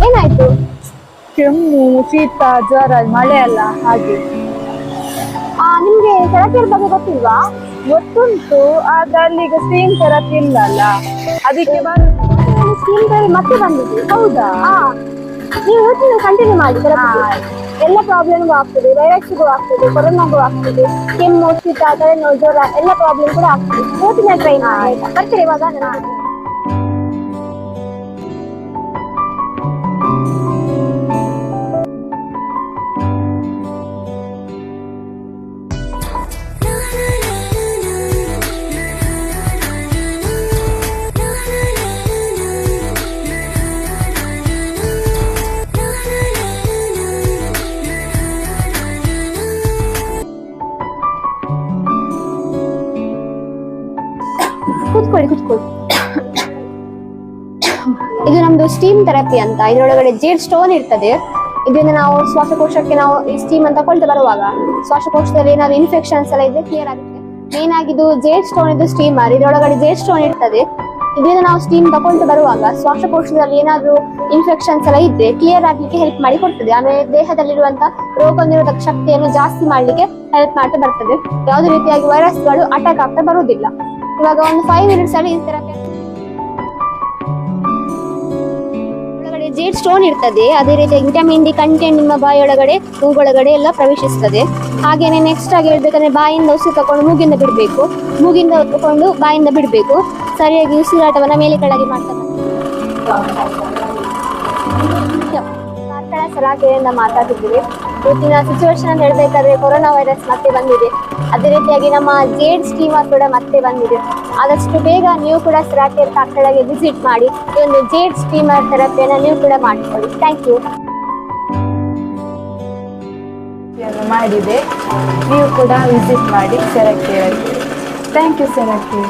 ಏನಾಯ್ತು? ಕೆಮ್ಮು, ಶೀತ, ಜ್ವರ, ಮಳೆ ಅಲ್ಲ ಹಾಗೆ. ನಿಮ್ಗೆ ಥೆರಪಿಯ ಬಗ್ಗೆ ಗೊತ್ತಿಲ್ವಾ? ಗೊತ್ತುಂಟು, ಆದ್ರೆ ಅಲ್ಲಿ ಈಗ ಸ್ಟೀಮ್ ಥೆರಪಿ ಇಲ್ಲ ಅಲ್ಲ, ಅದಕ್ಕೆ ಬರುದು. ಸ್ಕೀಮ್ ಥೆರಪಿ ಮತ್ತೆ ಬಂದಿದೆ. ಹೌದಾ? ನೀವು ಇವತ್ತಿನ ಕಂಟಿನ್ಯೂ ಮಾಡಿ ಥೆರಪಿ. ಆಯ್ತು. ಎಲ್ಲ ಪ್ರಾಬ್ಲಮ್ಗೂ ಆಗ್ತದೆ, ವೈರಸ್ಗೂ ಆಗ್ತದೆ, ಕೊರೋನಾಗೂ ಆಗ್ತದೆ, ಕೆಮ್ಮು, ಶೀತ, ತಲೆನೋವು, ಜ್ವರ ಎಲ್ಲ ಪ್ರಾಬ್ಲಮ್ ಕೂಡ ಆಗ್ತದೆ. ಇವತ್ತಿನ ಟ್ರೈ ಮಾಡಿ ಆಯ್ತಾ? ಬರ್ತೀರಿ ಇವಾಗ? ಕೂತ್ಕೊಳ್ಳಿ. ಇದು ನಮ್ದು ಸ್ಟೀಮ್ ಥೆರಪಿ ಅಂತ. ಇದರೊಳಗಡೆ ಜೇಡ್ ಸ್ಟೋನ್ ಇರ್ತದೆ. ಇದನ್ನ ನಾವು ಶ್ವಾಸಕೋಶಕ್ಕೆ ನಾವು ಈ ಸ್ಟೀಮ್ ಅಂತ ತಗೊಳ್ತಾ ಬರುವಾಗ ಶ್ವಾಸಕೋಶದಲ್ಲಿ ಏನಾದ್ರು ಇನ್ಫೆಕ್ಷನ್ಸ್ ಎಲ್ಲ ಇದ್ರೆ ಕ್ಲಿಯರ್ ಆಗುತ್ತೆ. ಮೇನ್ ಆಗಿ ಇದು ಜೇಡ್ ಸ್ಟೋನ್ ಇದು ಸ್ಟೀಮರ್. ಇದರೊಳಗಡೆ ಜೇಡ್ ಸ್ಟೋನ್ ಇರ್ತದೆ. ಇದರಿಂದ ನಾವು ಸ್ಟೀಮ್ ತಗೊಳ್ತಾ ಬರುವಾಗ ಶ್ವಾಸಕೋಶದಲ್ಲಿ ಏನಾದ್ರು ಇನ್ಫೆಕ್ಷನ್ಸ್ ಎಲ್ಲ ಇದ್ರೆ ಕ್ಲಿಯರ್ ಆಗ್ಲಿಕ್ಕೆ ಹೆಲ್ಪ್ ಮಾಡಿ ಕೊಡ್ತದೆ. ಆಮೇಲೆ ದೇಹದಲ್ಲಿರುವಂತ ರೋಗ ನಿರೋಧಕ ಶಕ್ತಿಯನ್ನು ಜಾಸ್ತಿ ಮಾಡ್ಲಿಕ್ಕೆ ಹೆಲ್ಪ್ ಮಾಡ್ತಾ ಬರ್ತದೆ. ಯಾವುದೇ ರೀತಿಯಾಗಿ ವೈರಸ್ಗಳು ಅಟ್ಯಾಕ್ ಆಗ್ತಾ ಬರುವುದಿಲ್ಲ. ಇವಾಗ ಒಂದು 5 ಮಿನಿಟ್ಸ್ ಅಲ್ಲಿ ಈ ಥೆರಪಿ. ಒಳಗಡೆ ಜೇಡ್ ಸ್ಟೋನ್ ಇರ್ತದೆ. ಅದೇ ರೀತಿಯಾಗಿ ವಿಟಮಿನ್ ಡಿ ಕಂಟೆಂಟ್ ನಿಮ್ಮ ಬಾಯಿಯೊಳಗಡೆ, ಮೂಗೊಳಗಡೆ ಎಲ್ಲ ಪ್ರವೇಶಿಸ್ತದೆ. ಹಾಗೇನೆ ನೆಕ್ಸ್ಟ್ ಆಗಿ ಹೇಳ್ಬೇಕಂದ್ರೆ ಬಾಯಿಂದ ಉಸಿರು ತಕೊಂಡು ಮೂಗಿಂದ ಬಿಡಬೇಕು, ಮೂಗಿಂದ ತಕೊಂಡು ಬಾಯಿಂದ ಬಿಡಬೇಕು. ಸರಿಯಾಗಿ ಉಸಿರಾಟವನ್ನ ಮೇಲೆ ಕೆಳಗೆ ಮಾಡ್ತಾ ಕಾರ್ಕಳ ಸಲಾಕೆಯಿಂದ ಮಾತಾಡ್ತಿದ್ದೀವಿ. ಇವತ್ತಿನ ಸಿಚುವೇಶನ್ ಅಂತ ಹೇಳ್ಬೇಕಾದ್ರೆ ಕೊರೋನಾ ವೈರಸ್ ಮತ್ತೆ ಬಂದಿದೆ. ಅದೇ ರೀತಿಯಾಗಿ ನಮ್ಮ ಜೇಡ್ ಸ್ಟೀಮರ್ ಕೂಡ ಮತ್ತೆ ಬಂದಿದೆ. ಆದಷ್ಟು ಬೇಗ ನೀವು ಕೂಡ ಸಲಾಕೆ ಕಾರ್ಕಳಗೆ ವಿಸಿಟ್ ಮಾಡಿ ಈ ಒಂದು ಜೇಡ್ ಸ್ಟೀಮರ್ ಥೆರಪಿಯನ್ನು ನೀವು ಕೂಡ ಮಾಡಿಕೊಳ್ಳಿ. Thank you. ಮಾಡಿದೆ, ನೀವು ಕೂಡ ವಿಸಿಟ್ ಮಾಡಿ ಸೆರಕ್ಕೆ. Thank you ಸೆರಕ್ಕೆ.